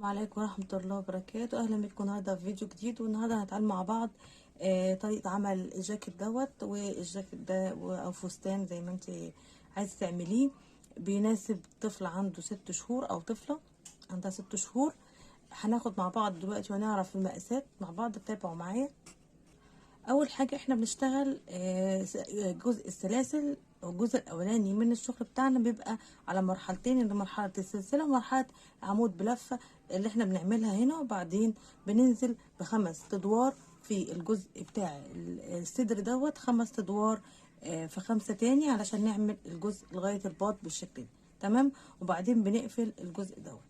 عليكم ورحمة الله وبركاته. أهلا بكم النهاردة في فيديو جديد، والنهاردة هنتعلم مع بعض طريقة عمل الجاكيت دوت. والجاكيت ده أو فستان زي ما انت عايزة تعمليه، بيناسب طفل عنده 6 شهور أو طفلة عندها 6 شهور. هناخد مع بعض دلوقتي ونعرف المقاسات مع بعض، تتابعوا معايا. اول حاجه احنا بنشتغل جزء السلاسل. الجزء الاولاني من الشغل بتاعنا بيبقى على مرحلتين، اللي مرحله السلسله ومرحله عمود بلفه اللي احنا بنعملها هنا، وبعدين بننزل ب5 ادوار في الجزء بتاع الصدر دوت، 5 ادوار في 5 تاني علشان نعمل الجزء لغايه الباط بالشكل ده. تمام. وبعدين بنقفل الجزء دوت.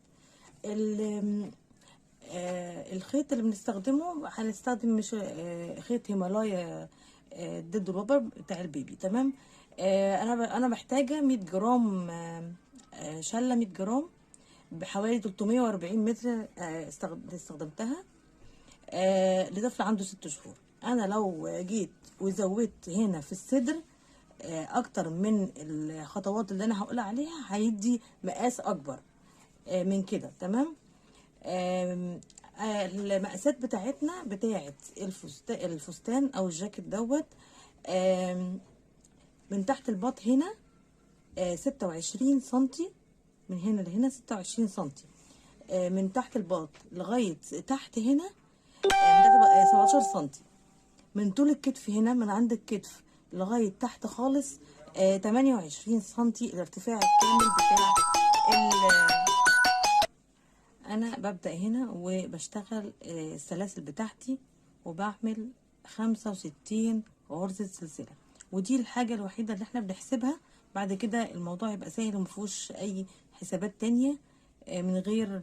الخيط اللي بنستخدمه هنستخدم مش خيط هيمالايا ضد الوبر بتاع البيبي. تمام. انا محتاجه 100 جرام شله 100 جرام بحوالي 340 متر. استخدمتها لطفل عنده 6 شهور. انا لو جيت وزودت هنا في الصدر اكتر من الخطوات اللي انا هقول عليها، هيدي مقاس اكبر من كده. تمام. المقاسات بتاعتنا بتاعت الفستان او الجاكيت دوت، من تحت الباط هنا 26 سنتي، من هنا لهنا 26 سنتي. من تحت الباط لغاية تحت هنا 17 سنتي. من طول الكتف هنا، من عند الكتف لغاية تحت خالص 28 سنتي الارتفاع الكامل بتاع انا ببدأ هنا وبشتغل السلاسل بتاعتي، وبعمل 65 غرزة سلسلة. ودي الحاجة الوحيدة اللي احنا بنحسبها. بعد كده الموضوع يبقى سهل ومفيهوش اي حسابات تانية من غير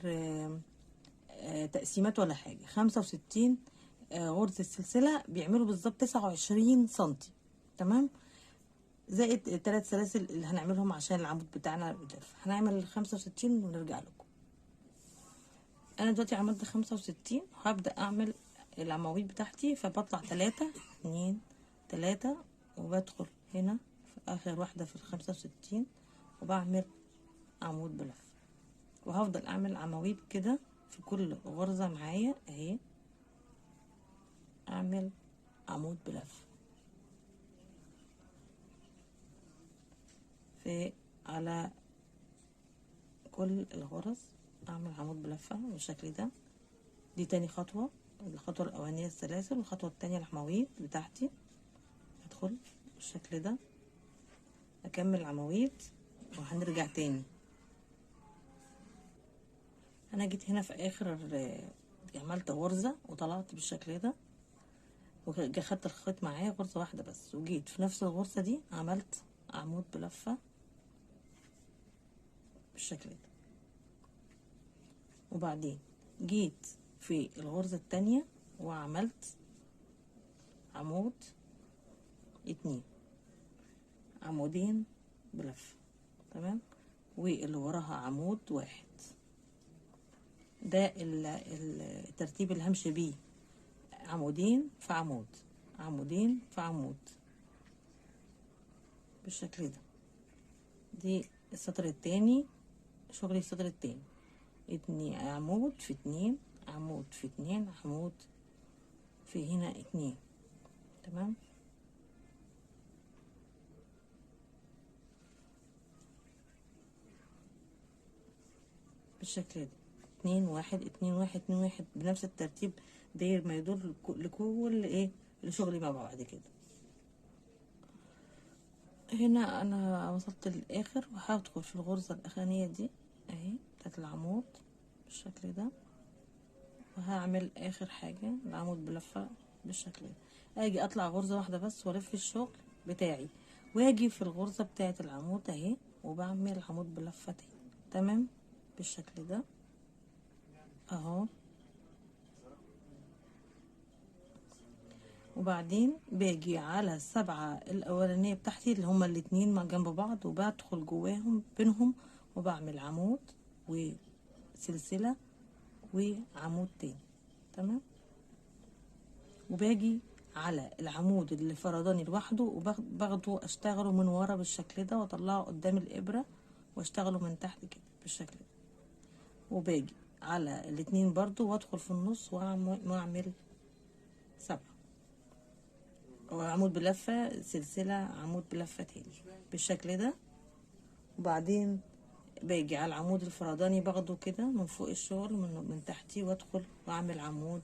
تقسيمات ولا حاجة. 65 غرزة سلسلة بيعملوا بالظبط 29 سنتي. تمام. زائد 3 سلاسل اللي هنعملهم عشان العمود بتاعنا بيلف. هنعمل 65 ونرجع لكم. انا دلوقتي عملت 65، هبدأ اعمل العواميد بتاعتي. فبطلع 3 2 3، وبدخل هنا في اخر واحدة في 65 وبعمل عمود بلف. وهفضل اعمل عواميد كده في كل غرزة معايا اهي، اعمل عمود بلف في على كل الغرز، اعمل عمود بلفة بالشكل ده. دي تاني خطوة. الخطوة الاولانية السلاسل، والخطوة التانية العواميد بتاعتي. ادخل بالشكل ده، اكمل العواميد وهنرجع تاني. انا جيت هنا في اخر عملت غرزة وطلعت بالشكل ده، وخدت الخيط معايا غرزة واحدة بس، وجيت في نفس الغرزة دي عملت عمود بلفة بالشكل ده. وبعدين جيت في الغرزة التانية وعملت عمود 2، عمودين بلفة. تمام. واللي وراها عمود 1. ده الترتيب اللي همشي بيه، عمودين في عمود، عمودين في عمود بالشكل ده. دي السطر التاني، شغلي السطر التاني. 2 عمود في 2 عمود في 2 عمود في هنا 2. تمام. بالشكل ده 2 1 2 1 2 1 بنفس الترتيب داير ما يدور لكل ايه لشغلي مع بعض كده. هنا انا وصلت للاخر، وهدخل في الغرزة الاخرانية دي اهي بتاعت العمود بالشكل ده، وهعمل اخر حاجة العمود بلفة بالشكل ده. اجي اطلع غرزة واحدة بس والف الشغل بتاعي، واجي في الغرزة بتاعت العمود اهي وبعمل عمود بلفة تاني. تمام بالشكل ده اهو. وبعدين باجي على السبعة الاولانية بتاعتي اللي هما الاتنين مع جنب بعض، وبدخل جواهم بينهم وبعمل عمود وسلسلة وعمود تاني. تمام. وباجي على العمود اللي فرداني لوحده وباخده اشتغله من ورا بالشكل ده، واطلعه قدام الابرة واشتغله من تحت كده بالشكل ده. وباجي على الاتنين برضو وادخل في النص واعمل 7 وعمود بلفة سلسلة عمود بلفة تاني بالشكل ده. وبعدين باجي على العمود الفرداني باخده كده من فوق الشغل من تحتي وادخل واعمل عمود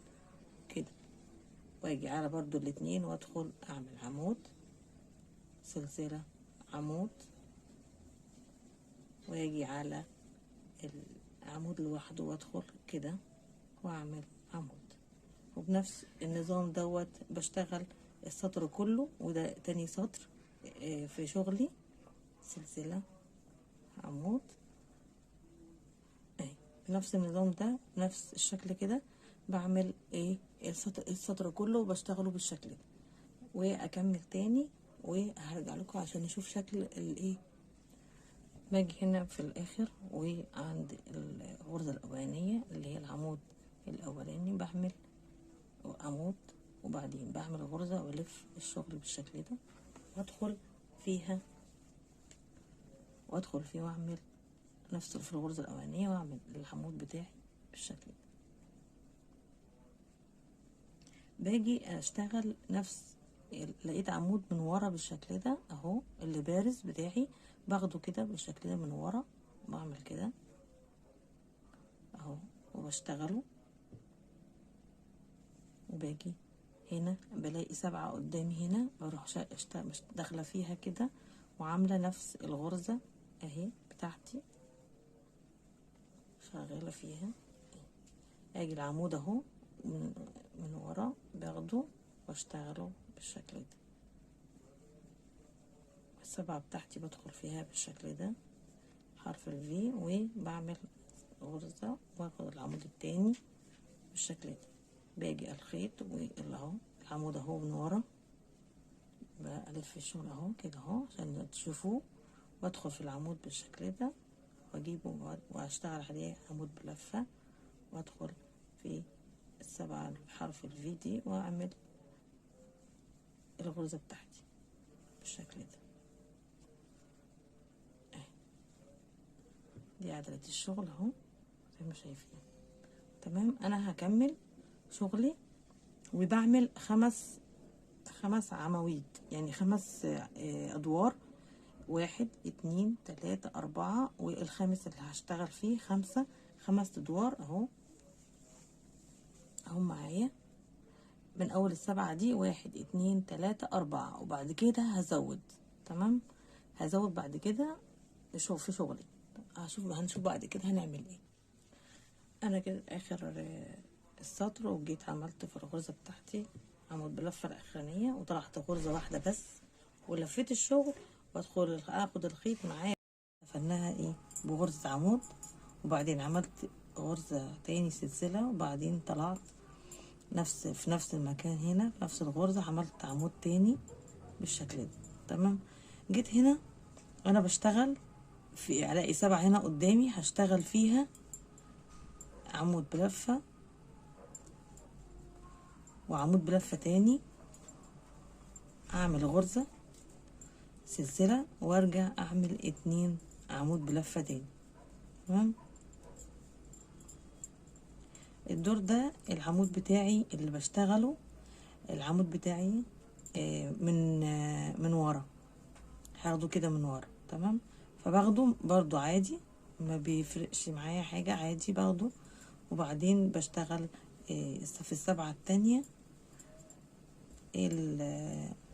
كده، واجي على برضو الاتنين وادخل اعمل عمود سلسلة عمود، واجي على العمود لوحده وادخل كده واعمل عمود. وبنفس النظام دوت بشتغل السطر كله. وده تاني سطر في شغلي، سلسلة عمود اهي بنفس النظام ده نفس الشكل كده بعمل السطر كله بشتغله بالشكل ده. واكمل تاني وهرجع لكم عشان نشوف شكل باجي هنا في الاخر وعند الغرزة الاولانية اللي هي العمود الاولاني بعمل عمود، وبعدين بعمل غرزة والف الشغل بالشكل ده وادخل فيها واعمل نفس في الغرزة الاولانية واعمل العمود بتاعي بالشكل ده. باجي اشتغل نفس لقيت عمود من ورا بالشكل ده اهو اللي بارز بتاعي باخده كده بالشكل ده من ورا بعمل كده اهو وبشتغله. وباجي هنا بلاقي 7 قدامي هنا بروح داخله فيها كده وعامله نفس الغرزه اهي بتاعتي شغاله فيها. اجي العمود اهو من ورا باخده واشتغله بالشكل ده. ال7 بتاعتي بدخل فيها بالشكل ده حرف الفي وبعمل غرزة واخد العمود التاني بالشكل ده. باجي الخيط واللي اهو العمود اهو من ورا بلف الشغل اهو كده اهو عشان تشوفوه، وادخل في العمود بالشكل ده واجيبه واشتغل عليه عمود بلفة وادخل في ال7 حرف الفي دي واعمل الغرزة بتاعتي بالشكل ده. دي عدلة الشغل اهو زي ما شايفين. تمام. انا هكمل شغلي وبعمل 5 عواميد يعني 5 ادوار 1 2 3 4 والخامس اللي هشتغل فيه 5 ادوار اهو معايا من اول ال7 دي 1 2 3 4 وبعد كده هزود. تمام. هزود بعد كده نشوف في شغلي هنشوف بعد كده هنعمل ايه. انا كده اخر السطر وجيت عملت في الغرزة بتاعتي عمود بلفة الاخرانية وطلعت غرزة واحدة بس ولفيت الشغل وادخل اخد الخيط معايا فنها بغرزة عمود، وبعدين عملت غرزة تاني سلسلة وبعدين طلعت في نفس المكان هنا في نفس الغرزة عملت عمود تاني بالشكل ده. تمام. جيت هنا انا بشتغل في الاقي 7 هنا قدامي هشتغل فيها عمود بلفة وعمود بلفة تاني اعمل غرزة سلسلة وارجع اعمل 2 عمود بلفة تاني. تمام. الدور ده العمود بتاعي اللي بشتغله العمود بتاعي من ورا هاخده كده من ورا. تمام. فباخده برضو عادي ما بيفرقش معايا حاجة عادي باخده وبعدين بشتغل في ال7 التانية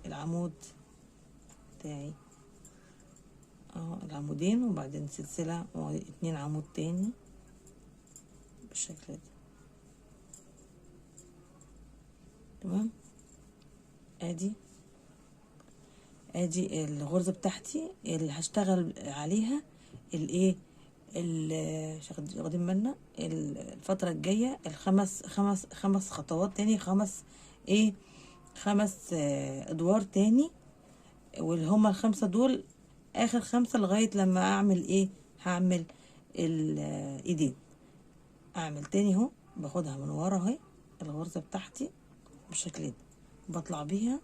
العمود بتاعي العمودين وبعدين سلسلة و2 عمود تاني بالشكل ده. تمام. ادي الغرزة بتاعتي اللي هشتغل عليها واخدين بالنا الفترة الجاية خمس خطوات تاني 5 ادوار تاني واللي هما ال5 دول اخر 5 لغاية لما اعمل هعمل الايدين. اعمل تاني اهو باخدها من ورا اهي الغرزة بتاعتي بالشكل ده بطلع بيها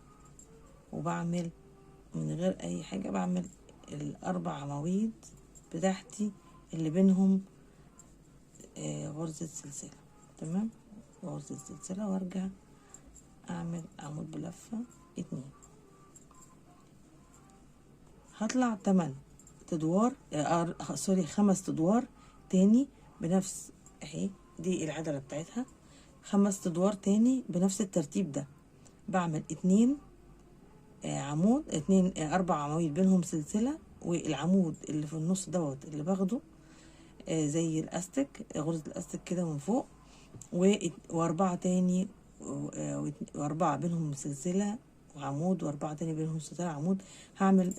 وبعمل من غير اي حاجة بعمل ال4 عواميد بتاعتي اللي بينهم غرزة سلسلة. تمام، غرزة سلسلة وارجع اعمل عمود بلفة 2. هطلع 8 ادوار سوري 5 ادوار تاني بنفس اهي، دي العدلة بتاعتها. 5 ادوار تاني بنفس الترتيب ده، بعمل 2 عمود، 2 4 عواميد بينهم سلسلة، والعمود اللي في النص دوت اللي باخده زي الاستك، غرزة الاستك كده من فوق، واربعة تاني، واربعة بينهم سلسلة وعمود، واربعة تاني بينهم سلسلة عمود. هعمل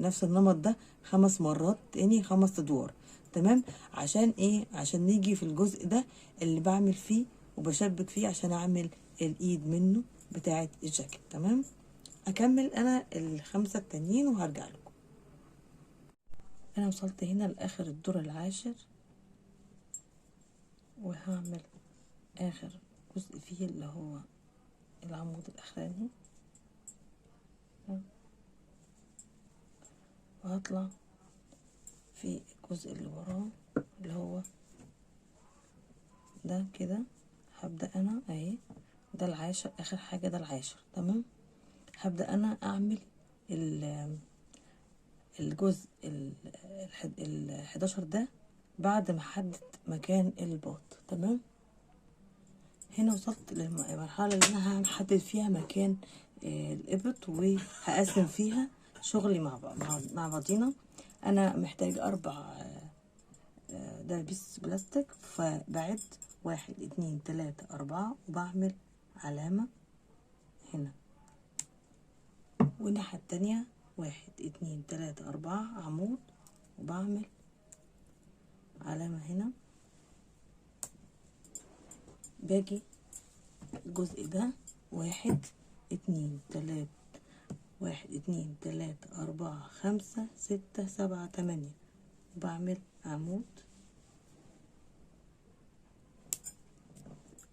نفس النمط ده 5 مرات تاني، 5 ادوار. تمام، عشان ايه؟ عشان نيجي في الجزء ده اللي بعمل فيه وبشبك فيه عشان اعمل الايد منه بتاعة الجاكيت. تمام، اكمل انا ال5 التانيين وهرجع لكم. انا وصلت هنا لاخر الدور العاشر، وهعمل اخر جزء فيه اللي هو العمود الاخراني، وهطلع في الجزء اللي وراه اللي هو ده كده. هبدأ انا اهي، ده العاشر اخر حاجة، ده العاشر. تمام، هبدأ انا اعمل الجزء ال11 ده بعد ما احدد مكان الباط. تمام، هنا وصلت للمرحلة اللي انا هحدد فيها مكان الابط، وهقسم فيها شغلي مع بعضينا. انا محتاج 4 دبابيس بلاستيك، فبعد 1 2 3 4 وبعمل علامة هنا، والناحية التانية 1 2 3 4 عمود، وبعمل علامة هنا. باجي الجزء ده 1 2 3 1 2 3 4 5 6 7 8 وبعمل عمود،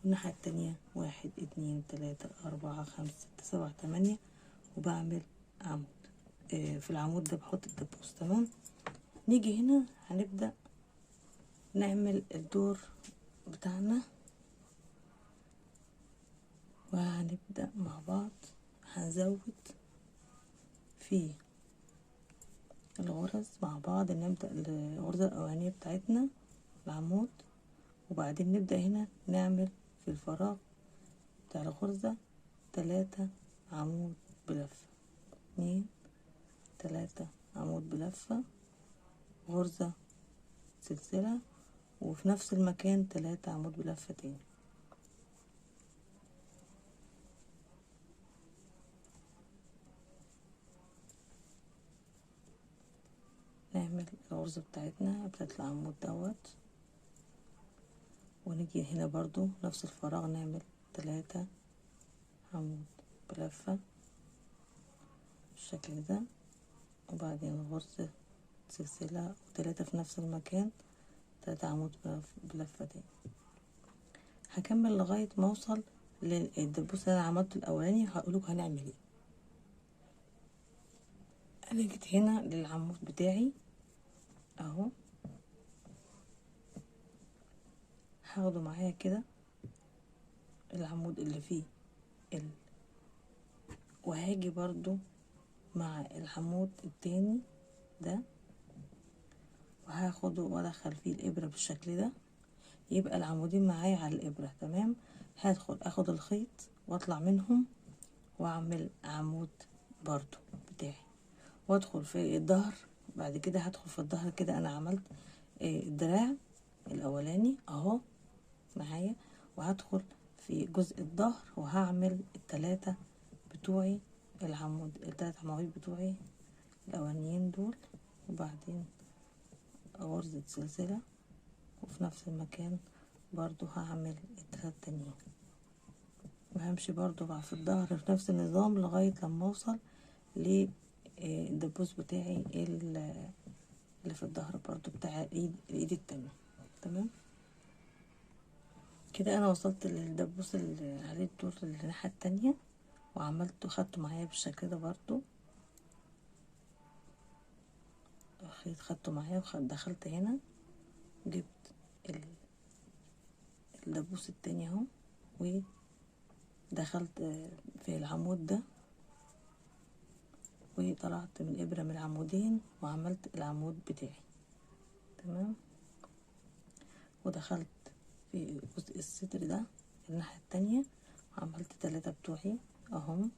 والناحية التانية 1 2 3 4 5 6 7 8 وبعمل عمود. في العمود ده بحط الدبوس. تمام، نيجي هنا هنبدأ نعمل الدور بتاعنا، وهنبدأ مع بعض. هنزود في الغرز مع بعض، نبدأ الغرزة الأولانية بتاعتنا العمود، وبعدين نبدأ هنا نعمل في الفراغ بتاع الغرزة 3 عمود بلفة، 2 3 عمود بلفة، غرزة سلسلة، وفي نفس المكان 3 عمود بلفة تاني. نعمل الغرزة بتاعتنا بتاعت العمود دوت، ونيجي هنا برضو نفس الفراغ نعمل 3 عمود بلفة بالشكل ده، وبعدين غرزة سلسلة و3 في نفس المكان، 3 عمود بلفة تاني. هكمل لغاية ما اوصل للدبوس اللي انا عملته الاولاني، هقولك هنعمل ايه. انا جيت هنا للعمود بتاعي اهو، هاخده معايا كده العمود اللي فيه وهاجي برضو مع العمود التاني ده، وهاخده وادخل فيه الابرة بالشكل ده، يبقى العمودين معايا على الابرة. تمام، هدخل اخد الخيط واطلع منهم واعمل عمود برضو بتاعي، وادخل في الظهر. بعد كده هدخل في الظهر كده، انا عملت الدراع الاولاني اهو معايا، وهدخل في جزء الظهر وهعمل ال3 بتوعي، ال3 عواميد بتوعي الاولانيين دول، وبعدين غرزة سلسلة، وفي نفس المكان برضو هعمل ال3 التانيين، وهمشي برضو بقى في الظهر في نفس النظام لغاية لما اوصل للدبوس بتاعي اللي في الظهر برضو بتاع الايد التانية. تمام كده انا وصلت للدبوس اللي عليه الدور الناحية التانية، وعملته خدته معايا بالشكل ده برضو، خدته معايا ودخلت هنا، جبت الدبوس التاني اهو، ودخلت في العمود ده، وطلعت من الابرة من العمودين وعملت العمود بتاعي. تمام. ودخلت في جزء الصدر ده الناحية التانية وعملت 3 بتوعي اهم،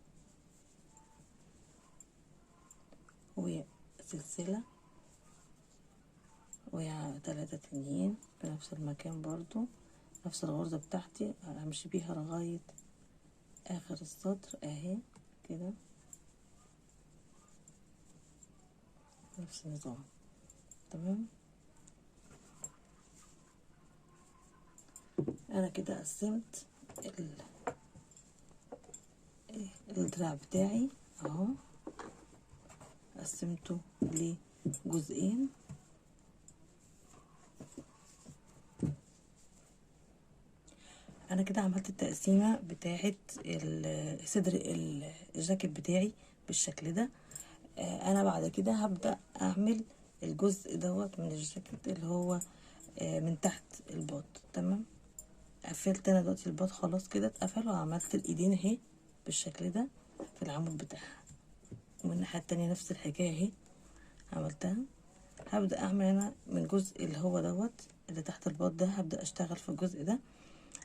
وسلسلة و3 تانيين في نفس المكان برضو، نفس الغرزة بتاعتي همشي بيها لغاية اخر السطر اهي كده، نفس النظام. تمام. انا كده قسمت الدراع بتاعي اهو، قسمته لجزئين. انا كده عملت التقسيمه بتاعه صدر الجاكيت بتاعي بالشكل ده. انا بعد كده هبدا اعمل الجزء دوت من الجاكيت اللي هو من تحت الباط. تمام. قفلت انا دلوقتي الباط خلاص كده اتقفل، وعملت الايدين اهي بالشكل ده في العمود بتاعها، ومن الناحيه التانية نفس الحكايه اهي عملتها. هبدا اعمل انا من الجزء اللي هو دوت اللي تحت الباط ده، هبدا اشتغل في الجزء ده.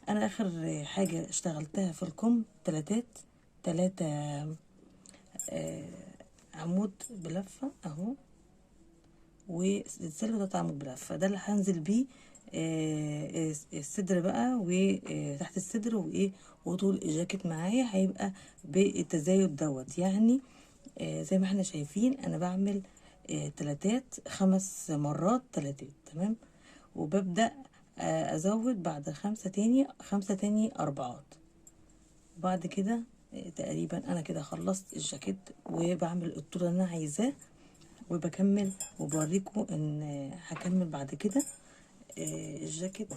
انا اخر حاجه اشتغلتها في الكم 3 عمود بلفه اهو، وسلسله 3 عمود بلفه، ده اللي هنزل بيه الصدر بقى، وتحت الصدر وايه، وطول الجاكيت معايا هيبقى بالتزايد دوت. يعني زي ما احنا شايفين انا بعمل تلاتات 5 مرات تلاتات. تمام. وببدأ ازود بعد 5 تاني 4. وبعد كده تقريبا انا كده خلصت الجاكيت، وبعمل الطول اللي انا عايزاه، وبكمل وبوريكم ان هكمل بعد كده الجاكيت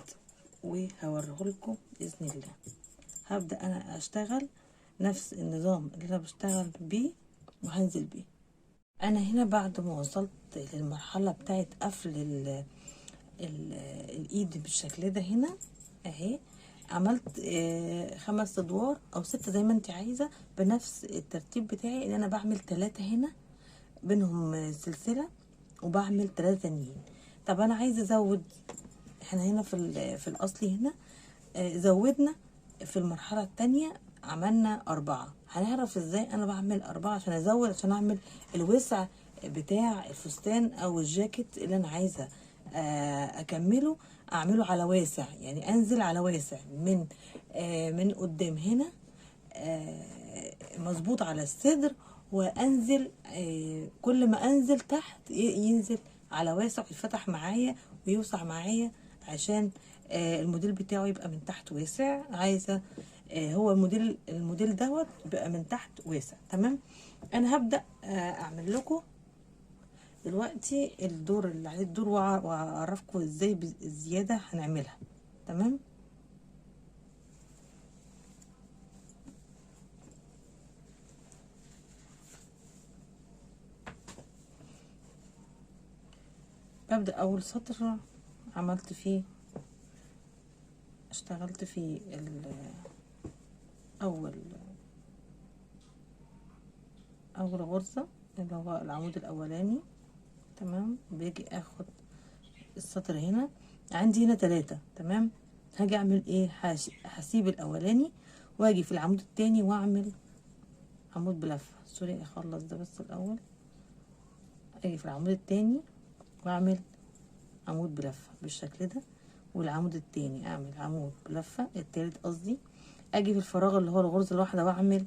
وهوريهولكم باذن الله. هبدأ انا اشتغل نفس النظام اللي انا بشتغل بيه وهنزل بيه. انا هنا بعد ما وصلت للمرحله بتاعت قفل الايد بالشكل ده هنا اهي، عملت 5 ادوار او 6 زي ما انت عايزه، بنفس الترتيب بتاعي، ان انا بعمل 3 هنا بينهم سلسله، وبعمل 3 تانيين. طب انا عايزه ازود، احنا هنا في الاصلي هنا زودنا في المرحله التانية عملنا 4. هنعرف ازاي انا بعمل 4 عشان ازود، عشان اعمل الوسع بتاع الفستان او الجاكيت اللي انا عايزه اكمله، اعمله على واسع، يعني انزل على واسع من قدام هنا مظبوط على الصدر، وانزل كل ما انزل تحت ينزل على واسع، يتفتح معايا ويوسع معايا، عشان الموديل بتاعه يبقى من تحت واسع. عايزه هو الموديل دوت بقى من تحت واسع. تمام. انا هبدا اعمل لكم دلوقتي الدور اللي عليه الدور، واعرفكم ازاي الزياده هنعملها. تمام. ببدأ أول سطر عملت فيه، اشتغلت فيه أول غرزة اللي هو العمود الأولاني. تمام. بيجي أخد السطر هنا، عندي هنا 3. تمام. هاجي أعمل إيه، هسيب الأولاني وأجي في العمود التاني وأعمل عمود بلفة. سوري، أخلص ده بس الأول. أجي في العمود التاني وأعمل عمود بلفة بالشكل ده، والعمود التاني اعمل عمود بلفة، التالت قصدي. اجي في الفراغ اللي هو الغرزة الواحدة واعمل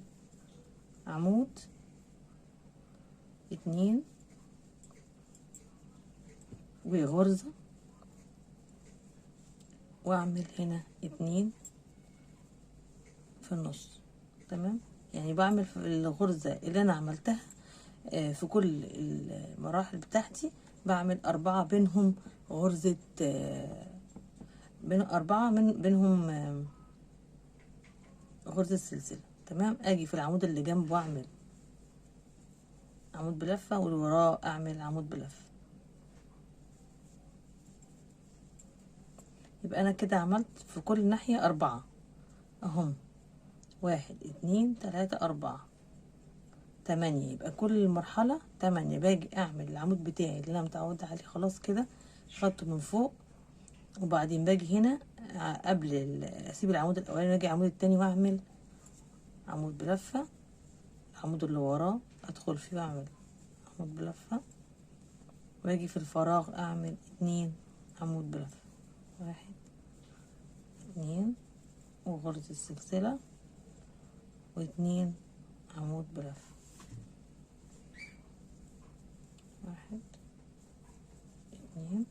عمود 2 وغرزة، واعمل هنا 2 في النص. تمام. يعني بعمل في الغرزة اللي انا عملتها في كل المراحل بتاعتي بعمل 4 بينهم غرزة، بين 4 بينهم غرزة سلسلة. تمام. اجي في العمود اللي جنبه واعمل عمود بلفة، واللي وراه اعمل عمود بلفة. يبقى انا كده عملت في كل ناحية 4 اهم، 1 2 3 4 8. يبقى كل مرحلة 8. باجي اعمل العمود بتاعي اللي انا متعودة عليه خلاص كده، خدته من فوق، وبعدين باجي هنا قبل اسيب العمود الاولاني واجي العمود التاني واعمل عمود بلفة، العمود اللي وراه ادخل فيه واعمل عمود بلفة، واجي في الفراغ اعمل 2 عمود بلفة، 1 2 وغرزة السلسلة و2 عمود بلفة، 1 2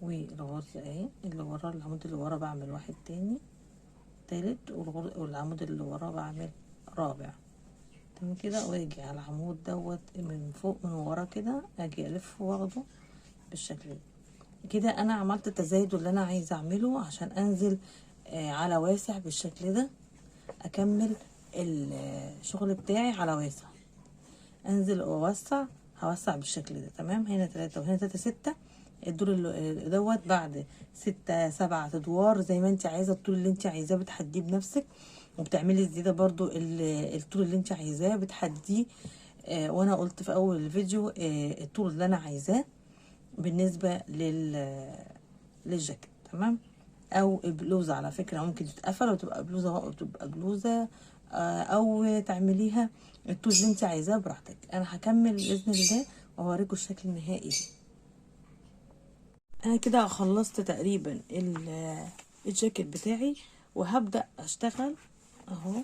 والغرزة اهي اللي ورا العمود اللي ورا بعمل واحد تاني تالت، والعمود اللي وراه بعمل رابع. تمام كده، واجي على العمود دوت من فوق من ورا كده اجي الف واخده بالشكل ده. كده انا عملت التزايد اللي انا عايزه اعمله عشان انزل على واسع بالشكل ده، اكمل الشغل بتاعي على واسع، انزل واوسع، هوسع بالشكل ده. تمام، هنا 3 وهنا 3 6. الدور دوت بعد 6 7 ادوار زي ما انت عايزه، الطول اللي انت عايزاه بتحديه بنفسك، وبتعملي الزياده برضو الطول اللي انت عايزاه بتحديه. وانا قلت في اول الفيديو الطول اللي انا عايزاه بالنسبه للجاكيت. تمام، او بلوزه على فكره ممكن تتقفل وتبقى بلوزه او تعمليها الطول اللي انت عايزاه براحتك. انا هكمل باذن الله واوريكم الشكل النهائي دي. انا كده خلصت تقريبا الجاكيت بتاعي، وهبدا اشتغل اهو،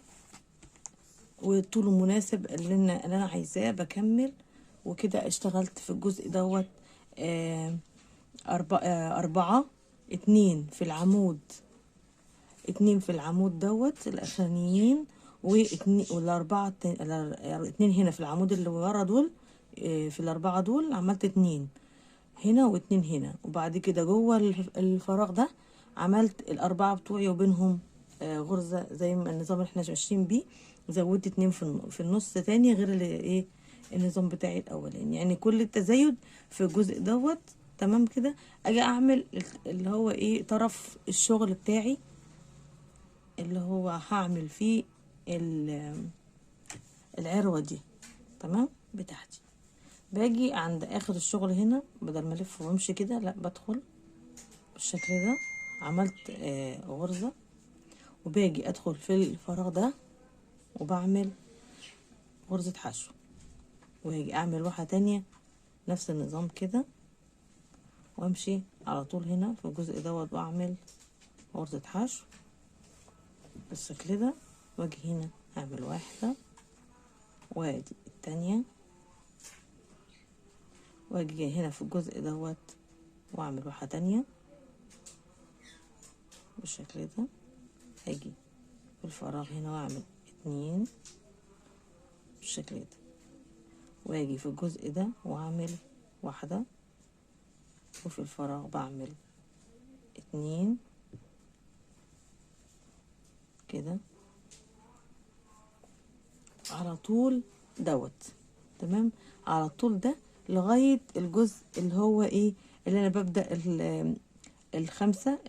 والطول المناسب اللي انا عايزاه بكمل. وكده اشتغلت في الجزء دوت 4 2 في العمود، 2 في العمود دوت الاخرانيين، واتنين والاربعه 2 هنا في العمود اللي ورا دول. في الاربعه دول عملت 2 هنا و2 هنا، وبعد كده جوه الفراغ ده عملت الاربعه بتوعي وبينهم غرزه زي ما النظام اللي احنا ماشيين بيه. زودت 2 في النص تاني غير اللي ايه النظام بتاعي الاولاني، يعني كل التزايد في الجزء دوت. تمام كده، اجي اعمل اللي هو ايه طرف الشغل بتاعي اللي هو هعمل فيه العروة دي. تمام، بتاعتي باجي عند اخر الشغل هنا، بدل ما الف وامشي كده لا بدخل بالشكل ده. عملت غرزة، وباجي ادخل في الفراغ ده وبعمل غرزة حشو، واجي اعمل واحدة تانية نفس النظام كده، وامشي على طول هنا في الجزء دوت واعمل غرزة حشو بالشكل ده، واجي هنا اعمل واحدة وادي التانية، واجي هنا في الجزء دوت واعمل واحدة تانية بالشكل ده. هاجي في الفراغ هنا واعمل 2 بالشكل ده، واجي في الجزء ده واعمل واحدة، وفي الفراغ بعمل 2 كده على طول دوت. تمام، على طول ده لغاية الجزء اللي هو ايه اللي انا ببدأ الخمسة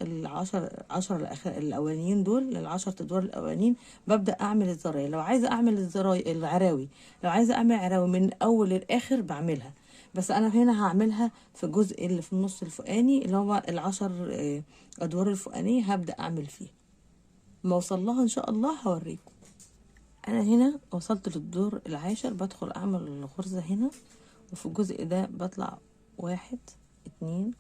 عشر الأولانيين دول، العشر أدوار الأولانيين ببدأ أعمل الزراير. لو عايزة أعمل العراوي، لو عايزة أعمل عراوي من أول للآخر بعملها، بس أنا هنا هعملها في الجزء اللي في النص الفوقاني اللي هو العشر أدوار الفوقانية هبدأ أعمل فيه. ما وصل لها إن شاء الله هوريكم. أنا هنا وصلت للدور العاشر، بدخل أعمل الغرزة هنا، وفي الجزء ده بطلع 1 2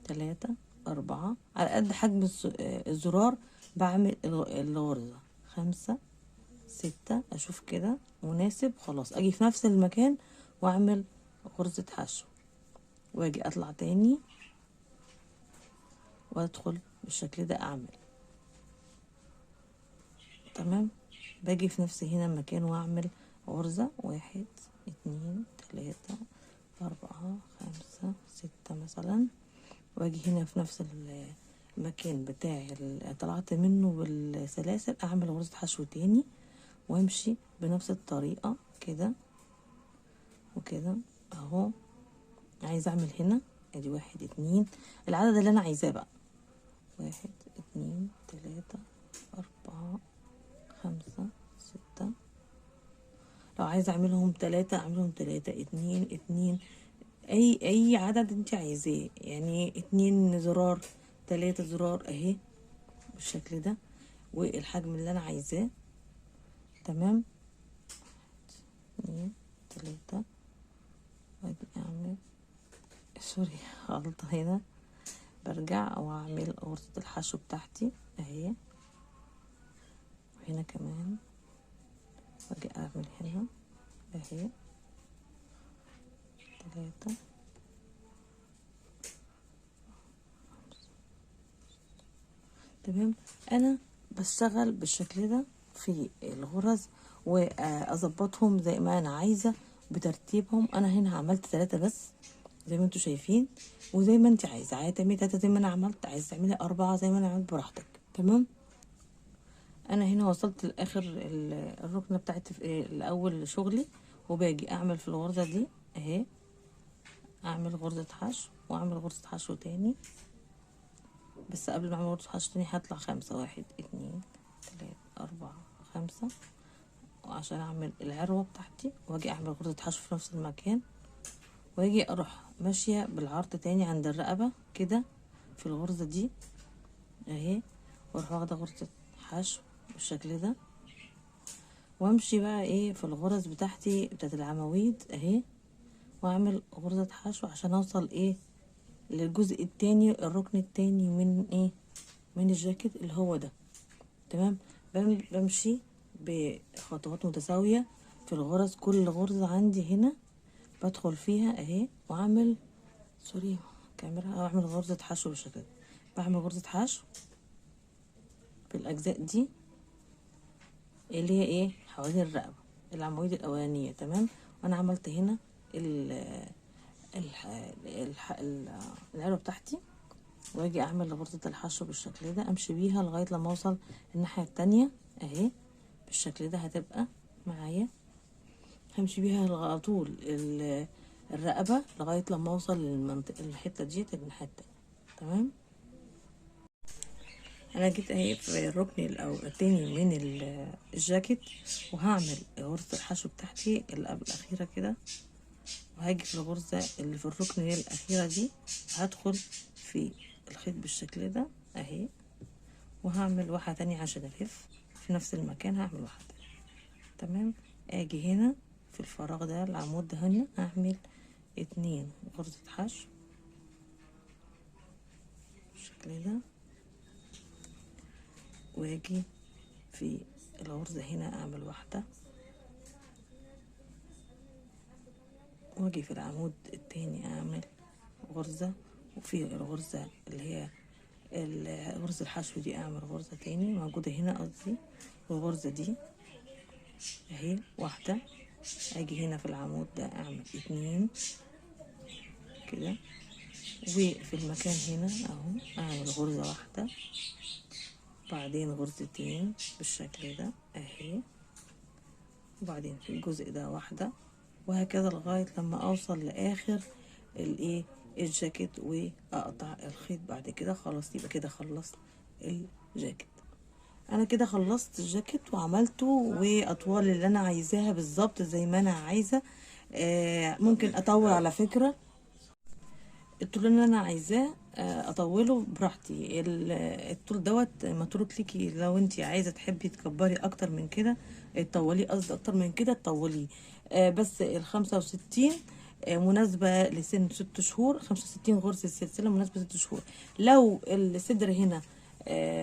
3 4 على قد حجم الزرار بعمل الغرزة 5 6. اشوف كده مناسب خلاص، اجي في نفس المكان واعمل غرزة حشو، واجي اطلع تاني وادخل بالشكل ده اعمل. تمام، باجي في نفس هنا المكان واعمل غرزة 1 2 3 4 5 6 مثلا، واجي هنا في نفس المكان بتاعي اللي طلعت منه بالسلاسل اعمل غرزة حشو تاني، وامشي بنفس الطريقة كده وكده اهو. عايزة اعمل هنا ادي 1 2 العدد اللي انا عايزاه بقى. 1 2 3 4 5 6. لو عايزة اعملهم 3 اعملهم 3 2 2، اي عدد انت عايزاه، يعني 2 زرار 3 زرار اهي بالشكل ده، والحجم اللي انا عايزاه. تمام. 2 3. واجي اعمل سوري غلطة هنا، برجع واعمل غرزة الحشو بتاعتي اهي، وهنا كمان واجي اعمل هنا اهي 3. تمام. انا بشتغل بالشكل ده في الغرز واظبطهم زي ما انا عايزه بترتيبهم. انا هنا عملت 3 بس زي ما انتوا شايفين، وزي ما انت عايزه تعملي 3 زي ما انا عملت، عايزه تعملي 4 زي ما انا عملت براحتك. تمام. انا هنا وصلت لاخر الركنه بتاعتي في الاول شغلي، وباجي اعمل في الغرزه دي اهي، اعمل غرزه حشو واعمل غرزه حشو تاني، بس قبل ما اعمل غرزه حشو تاني هطلع 5 1 2 3 4 5 عشان اعمل العروه بتاعتي، واجي اعمل غرزه حشو في نفس المكان، واجي اروح ماشيه بالعرض تاني عند الرقبه كده في الغرزه دي اهي، واروح واخده غرزه حشو بالشكل ده، وامشي بقى ايه في الغرز بتاعتي بتاعت العواميد اهي، واعمل غرزة حشو عشان اوصل ايه للجزء التاني، الركن التاني من ايه من الجاكيت اللي هو ده. تمام. بمشي بخطوات متساوية في الغرز، كل غرزة عندي هنا بدخل فيها اهي واعمل سوري كاميرا، اعمل غرزة حشو بالشكل ده، بعمل غرزة حشو في الاجزاء دي اللي هي ايه حوالين الرقبة العواميد الاولانية. تمام. وانا عملت هنا العروة بتاعتي، واجي اعمل غرزة الحشو بالشكل ده، امشي بيها لغاية لما اوصل الناحية التانية اهي بالشكل ده، هتبقى معايا همشي بيها على طول الرقبة لغاية لما اوصل للمنطقة الحتة ديت الناحية التانية. تمام. انا جيت اهي في الركن التاني من الجاكيت، وهعمل غرزة الحشو بتاعتي اللي قبل الاخيرة كده، وهاجي في الغرزة اللي في الركن اللي هي الأخيرة دي، هدخل في الخيط بالشكل ده اهي، وهعمل واحدة تانية عشان ألف في نفس المكان، هعمل واحدة. تمام. اجي هنا في الفراغ ده العمود ده هنا هعمل 2 غرزة حشو بالشكل ده، واجي في الغرزة هنا اعمل واحدة، واجي في العمود التاني اعمل غرزة، وفي الغرزة اللي هي غرزة الحشو دي اعمل غرزة تاني موجودة هنا قصدي، والغرزة دي اهي واحدة. اجي هنا في العمود ده اعمل 2 كده، وفي المكان هنا اهو اعمل غرزة واحدة، بعدين غرزتين بالشكل ده اهي، وبعدين في الجزء ده واحدة، وهكذا لغاية لما اوصل لاخر الايه الجاكيت، واقطع الخيط بعد كده. خلاص يبقى كده خلصت الجاكيت. انا كده خلصت الجاكيت وعملته واطوال اللي انا عايزاها بالظبط زي ما انا عايزه. ممكن اطول على فكره الطول اللي انا عايزاه، اطوله براحتي. الطول دوت متروك ليكي، لو انت عايزه تحبي تكبري اكتر من كده تطوليه، قصدي اكتر من كده تطوليه. بس ال65 مناسبة لسن 6 شهور، 65 غرزة السلسلة مناسبة 6 شهور. لو الصدر هنا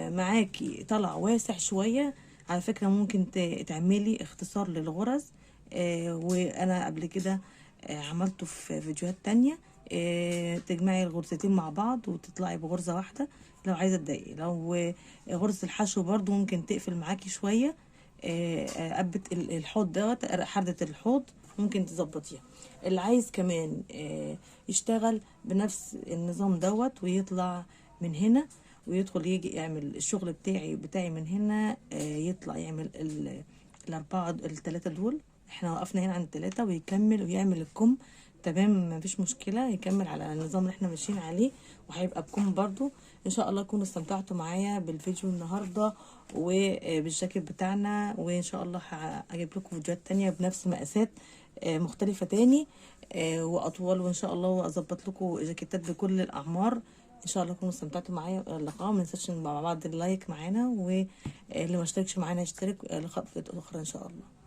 معاكي طلع واسع شوية، على فكرة ممكن تعملي اختصار للغرز، وانا قبل كده عملته في فيديوهات تانية. تجمعي الغرزتين مع بعض وتطلعي بغرزة واحدة لو عايزة تضايقي. لو غرزة الحشو برضو ممكن تقفل معاكي شوية، قبة الحوض دوت حردة الحوض ممكن تظبطيها. اللي عايز كمان يشتغل بنفس النظام دوت ويطلع من هنا ويدخل يجي يعمل الشغل بتاعي من هنا، يطلع يعمل الثلاثة دول. احنا وقفنا هنا عند 3 ويكمل ويعمل الكم. تمام، مفيش مشكلة، يكمل على النظام اللي احنا ماشيين عليه وهيبقى بكم برضو. ان شاء الله تكونوا استمتعتوا معايا بالفيديو النهارده وبالجاكيت بتاعنا، وان شاء الله هجيب لكم فيديوهات تانية بنفس مقاسات مختلفة تاني واطوال، وان شاء الله واظبط لكم جاكيتات بكل الاعمار. ان شاء الله تكونوا استمتعتوا معايا. اللقاء ما ننساش مع بعض اللايك معانا، واللي ما اشتركش معانا يشترك لخطوة اخرى ان شاء الله.